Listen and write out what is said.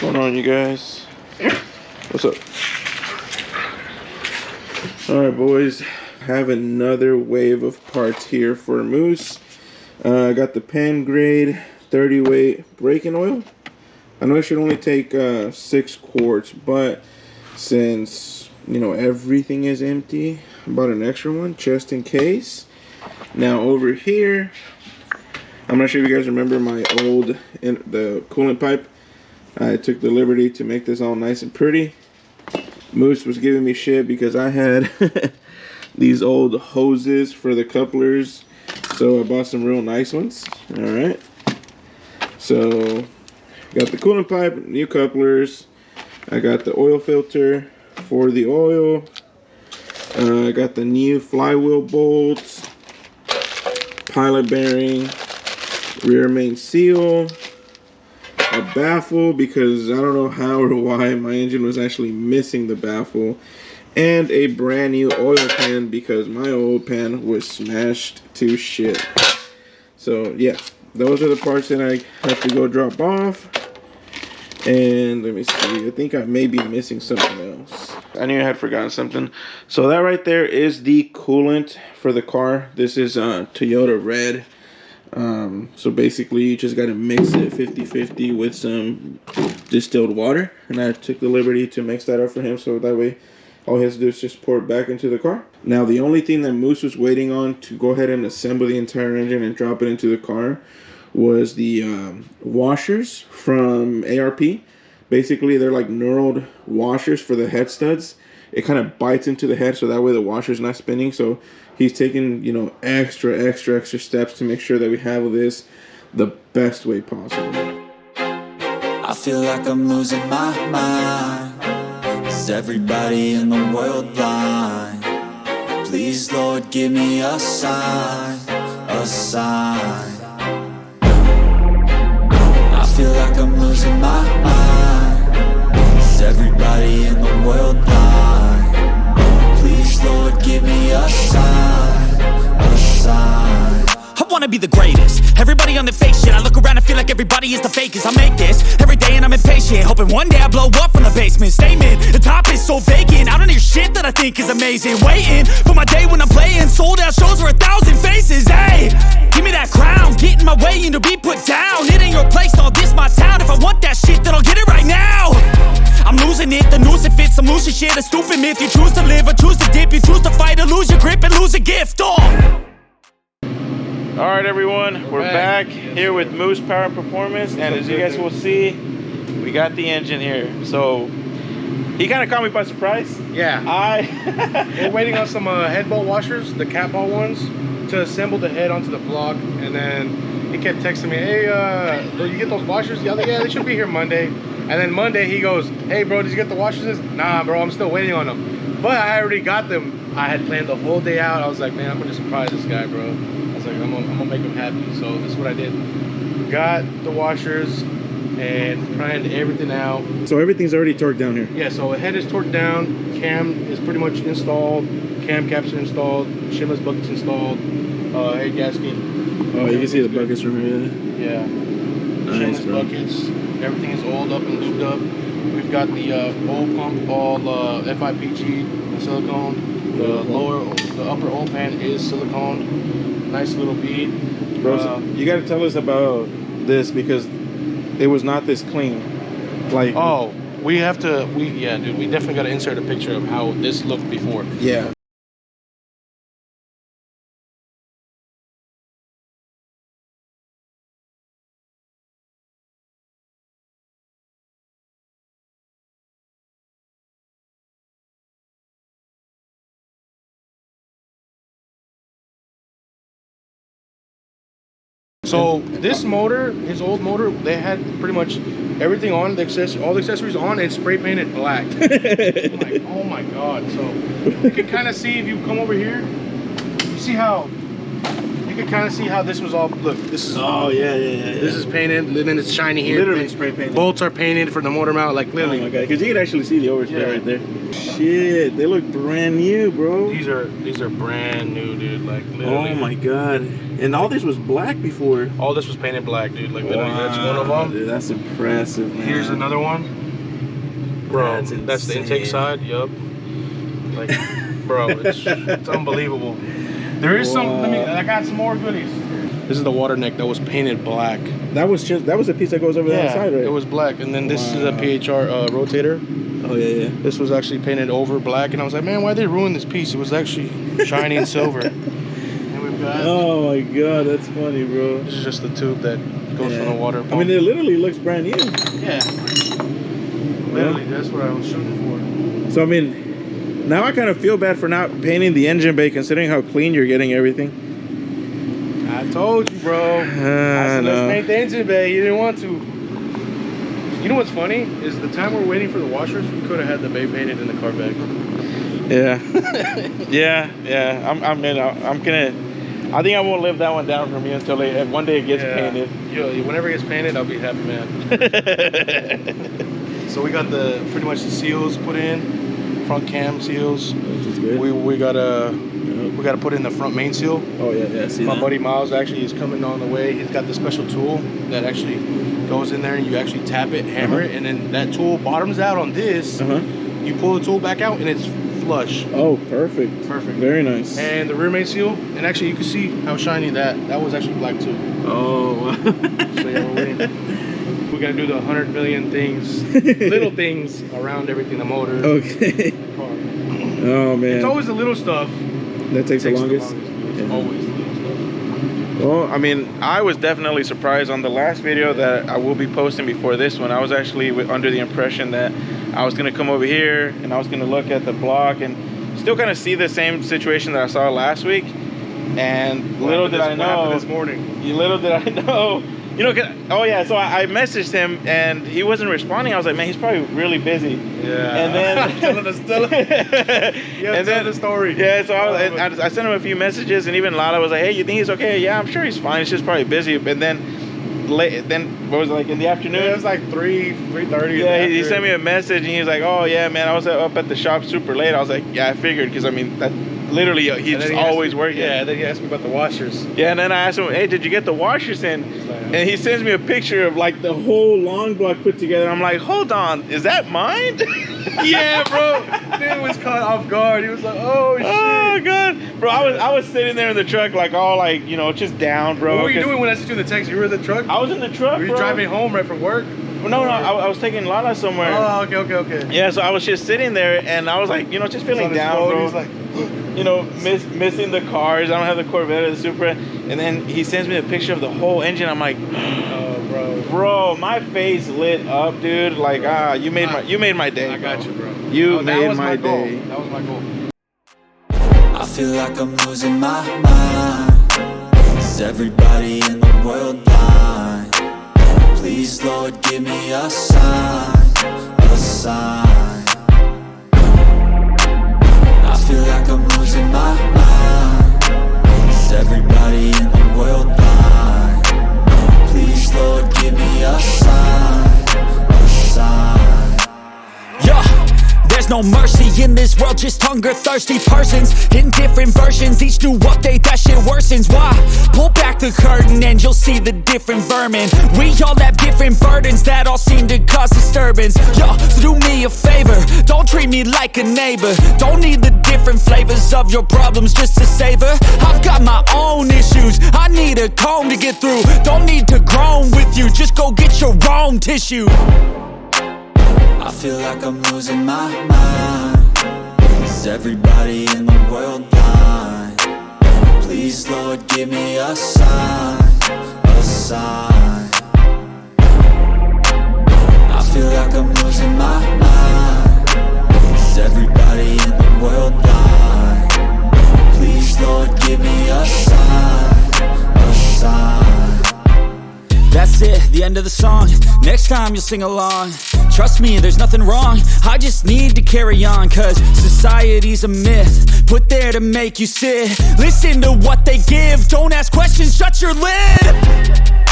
What's going on, you guys? What's up? Alright, boys. Have another wave of parts here for Moose. I got the Pan Grade 30 weight braking oil. I know it should only take 6 quarts, but since everything is empty, I bought an extra one just in case. Now over here, I'm not sure if you guys remember my old the coolant pipe. I took the liberty to make this all nice and pretty. Moose was giving me shit because I had these old hoses for the couplers, so I bought some real nice ones. All right, so got the coolant pipe, new couplers. I got the oil filter for the oil. I got the new flywheel bolts, pilot bearing, rear main seal, a baffle because I don't know how or why my engine was actually missing the baffle, and a brand new oil pan because my old pan was smashed to shit. So yeah, those are the parts that I have to go drop off. And let me see, I think I may be missing something else. I knew I had forgotten something. So that right there is the coolant for the car. This is Toyota Red. So basically you just got to mix it 50-50 with some distilled water, and I took the liberty to mix that up for him so that way all he has to do is just pour it back into the car. Now the only thing that Moose was waiting on to go ahead and assemble the entire engine and drop it into the car was the washers from ARP. Basically they're like knurled washers for the head studs. It kind of bites into the head so that way the washer's not spinning. So he's taking, extra steps to make sure that we have this the best way possible. I feel like I'm losing my mind. Is everybody in the world blind? Please, Lord, give me a sign, a sign. I feel like I'm losing my mind. Is everybody in the world blind? Please, Lord, give me a sign, a sign. I wanna be the greatest. Everybody on the fake shit. I look around and feel like everybody is the fakest. I make this every day and I'm impatient, hoping one day I blow up from the basement. Statement, the top is so vacant. I don't hear shit that I think is amazing. Waiting for my day when I'm playing sold out shows for 1,000 faces. Hey, give me that crown, get in my way and to be put down. It ain't your place, all this my town. If I want that shit, then I'll get it right now. I'm losing it, the noose it fits. I'm losing shit, a stupid myth. You choose to live or choose to dip. You choose to fight or lose your grip and lose a gift. Alright everyone, we're back here with Moose Power and Performance, and as you guys will see, we got the engine here. So he kind of caught me by surprise. Yeah. We're waiting on some head bolt washers, the cat ball ones, to assemble the head onto the block. And then he kept texting me, hey, will you get those washers? Yeah, they should be here Monday. And then Monday he goes, hey bro, did you get the washers? Nah bro, I'm still waiting on them. But I already got them. I had planned the whole day out. I was like, man, I'm gonna surprise this guy, bro. I was like, I'm gonna make him happy. So this is what I did. Got the washers and planned everything out. So everything's already torqued down here? Yeah, so the head is torqued down, cam is pretty much installed, cam caps are installed, shimless buckets installed, head gasket. Oh, you can see the buckets from here. Yeah. Nice, Shimless bro. buckets. Everything is oiled up and lubed up. We've got the oil pump, all FIPG and silicone. The upper oil pan is silicone. Nice little bead. Bro, so you got to tell us about this because it was not this clean. Like, oh, yeah, dude, we definitely got to insert a picture of how this looked before. Yeah. So this motor, his old motor, they had pretty much everything on, all the accessories on, and spray painted black. I'm like, oh my god. So you can kind of see if you come over here, you see how you can kind of see how this was all. Look, this is. Oh yeah. This is painted, and then it's shiny here. Literally spray painted. Bolts are painted for the motor mount, like literally. Oh my god, because you can actually see the overspray right there. Shit, they look brand new, bro. These are brand new, dude. Like literally. Oh my god. And all this was black before. All this was painted black, dude. Like literally, that's one of them. Dude, that's impressive, man. Here's another one. Bro, that's the intake side. Yup. Like, bro, it's unbelievable. There is some. I got some more goodies. This is the water neck that was painted black. That was a piece that goes over the other side, right? It was black, and then this is a PHR rotator. Oh yeah. This was actually painted over black, and I was like, man, why'd they ruin this piece? It was actually shiny and silver. And we've got. Oh my god, that's funny, bro. This is just the tube that goes from the water pump. I mean, it literally looks brand new. Yeah. Literally, that's what I was shooting for. So I mean, now I kind of feel bad for not painting the engine bay, considering how clean you're getting everything. I told you, bro. I said, let's paint the engine bay. You didn't want to. You know what's funny is the time we're waiting for the washers, we could have had the bay painted in the car bag. Yeah. I think I won't live that one down from you until one day it gets painted. Yo, whenever it gets painted, I'll be happy, man. So we got pretty much the seals put in, front cam seals. That's good. We gotta put in the front main seal. Oh yeah. See My that? buddy Miles actually is coming on the way. He's got the special tool that actually goes in there and you actually tap it, hammer it, and then that tool bottoms out on this. You pull the tool back out and it's flush. Oh, perfect. Very nice. And the rear main seal, and actually you can see how shiny that was actually black too. Oh. So yeah, we're waiting. We're gonna do the 100 million things, little things around everything, the motor. Okay. The car. Oh man. It's always the little stuff that takes the longest. It's always the little stuff. Well, I mean, I was definitely surprised on the last video that I will be posting before this one. I was actually under the impression that I was gonna come over here and I was gonna look at the block and still kind of see the same situation that I saw last week. And little did I know this morning. Little did I know. You know, oh yeah, so I messaged him and he wasn't responding. I was like, man, he's probably really busy. Yeah. And then telling the story. Yeah, so I sent him a few messages, and even Lala was like, hey, you think he's okay? Yeah, I'm sure he's fine. He's just probably busy. And then what was it, like in the afternoon? Yeah, it was like 3:30. Yeah, he sent me a message and he was like, oh yeah, man, I was up at the shop super late. I was like, yeah, I figured, because I mean that. Literally, he's just always working. Yeah, and then he asked me about the washers. Yeah, and then I asked him, hey, did you get the washers in? And he sends me a picture of like the whole long block put together. I'm like, hold on, is that mine? Yeah, bro. Dude was caught off guard. He was like, oh shit. Oh god, bro, I was sitting there in the truck like all like, you know, just down, bro. What were you doing when I sent you the text? You were in the truck? I was in the truck. Were you driving home right from work? No, I was taking Lala somewhere. Oh, okay. Yeah, so I was just sitting there and I was like, you know, just feeling down, bro. He's like, you know, missing the cars. I don't have the Corvette or the Supra. And then he sends me a picture of the whole engine. I'm like, oh, bro, my face lit up, dude. Like, you made my day. I got you, bro. You made my day. That was my goal. I feel like I'm losing my mind. Is everybody in the world blind? Please, Lord, give me a sign, a sign. I feel like I'm losing my mind. Is everybody in the world blind? Please, Lord, give me a sign, a sign. There's no mercy in this world, just hunger-thirsty persons in different versions. Each new update, that shit worsens. Why? Pull back the curtain and you'll see the different vermin. We all have different burdens that all seem to cause disturbance. Yo, so do me a favor, don't treat me like a neighbor. Don't need the different flavors of your problems just to savor. I've got my own issues, I need a comb to get through. Don't need to groan with you, just go get your own tissue. I feel like I'm losing my mind. Is everybody in the world blind? Please, Lord, give me a sign, a sign. I feel like I'm losing my mind. Is everybody in the world blind? Please, Lord, give me a sign, a sign. That's That's it, the end of the song. Next time you'll sing along. Trust me, there's nothing wrong. I just need to carry on, cause society's a myth put there to make you sit. Listen to what they give. Don't ask questions, shut your lid.